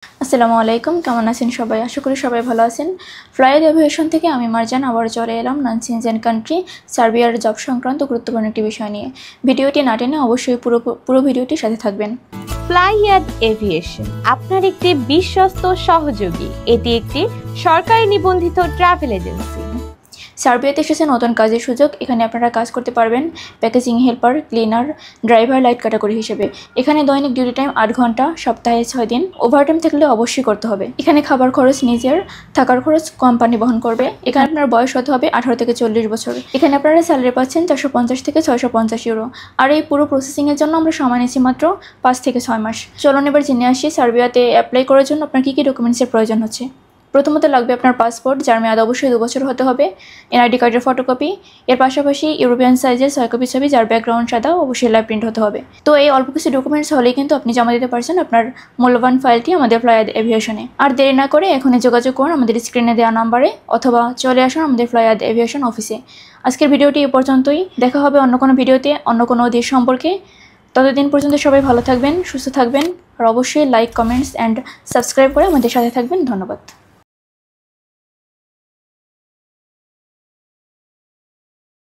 আসসালামু আলাইকুম, কেমন আছেন সবাই? আশা করি সবাই ভালো আছেন। ফ্লাইয়াদ এভিয়েশন থেকে আমি মারজান আবার চলে এলাম নন-সিনজেন কান্ট্রি সার্বিয়ার জব সংক্রান্ত গুরুত্বপূর্ণ একটি বিষয় নিয়ে। ভিডিওটি না টেনে অবশ্যই পুরো ভিডিওটির সাথে থাকবেন। ফ্লাইয়াদ এভিয়েশন আপনার একটি বিশ্বস্ত সহযোগী। এটি একটি সরকারি নিবন্ধিত ট্রাভেল এজেন্সি। সার্বিয়াতে এসেছে নতুন কাজের সুযোগ। এখানে আপনারা কাজ করতে পারবেন packaging helper, cleaner, driver, light category হিসেবে। এখানে দৈনিক ডিউটি টাইম 8 ঘন্টা, সপ্তাহে 6 দিন। ওভারটাইম থাকলে অবশ্যই করতে হবে। এখানে খাবার খরচ নিজের, থাকার খরচ কোম্পানি বহন করবে। এখানে আপনার বয়স হতে হবে 18 থেকে 40 বছর। এখানে আপনারা স্যালারি পাচ্ছেন 450 থেকে 650 ইউরো। আর এই পুরো প্রসেসিংয়ের জন্য আমরা সময় নিচ্ছি মাত্র 5 থেকে 6 মাস। চলুন এবার জেনে আসি সার্বিয়াতে অ্যাপ্লাই করার জন্য আপনার কী কী ডকুমেন্টসের প্রয়োজন হচ্ছে। প্রথমত লাগবে আপনার পাসপোর্ট, যার মেয়াদ অবশ্যই 2 বছর হতে হবে। এনআইডি কার্ডের ফটোকপি, এর পাশাপাশি ইউরোপিয়ান সাইজের 6 কপি ছবি, যার ব্যাকগ্রাউন্ড সাদা, অবশ্যই লাইভ প্রিন্ট হতে হবে। তো এই অল্প কিছু ডকুমেন্টস হলেই কিন্তু আপনি জমা দিতে পারছেন আপনার মূল্যবান ফাইলটি আমাদের ফ্লাইয়াদ এভিয়েশনে। আর দেরি না করে এখনই যোগাযোগ করুন আমাদের স্ক্রিনে দেওয়া নাম্বারে, অথবা চলে আসুন আমাদের ফ্লাইয়াদ এভিয়েশন অফিসে। আজকের ভিডিওটি এ পর্যন্তই। দেখা হবে অন্য কোনো ভিডিওতে অন্য কোনো দেশ সম্পর্কে। ততদিন পর্যন্ত সবাই ভালো থাকবেন, সুস্থ থাকবেন, আর অবশ্যই লাইক, কমেন্টস অ্যান্ড সাবস্ক্রাইব করে আমাদের সাথে থাকবেন। ধন্যবাদ।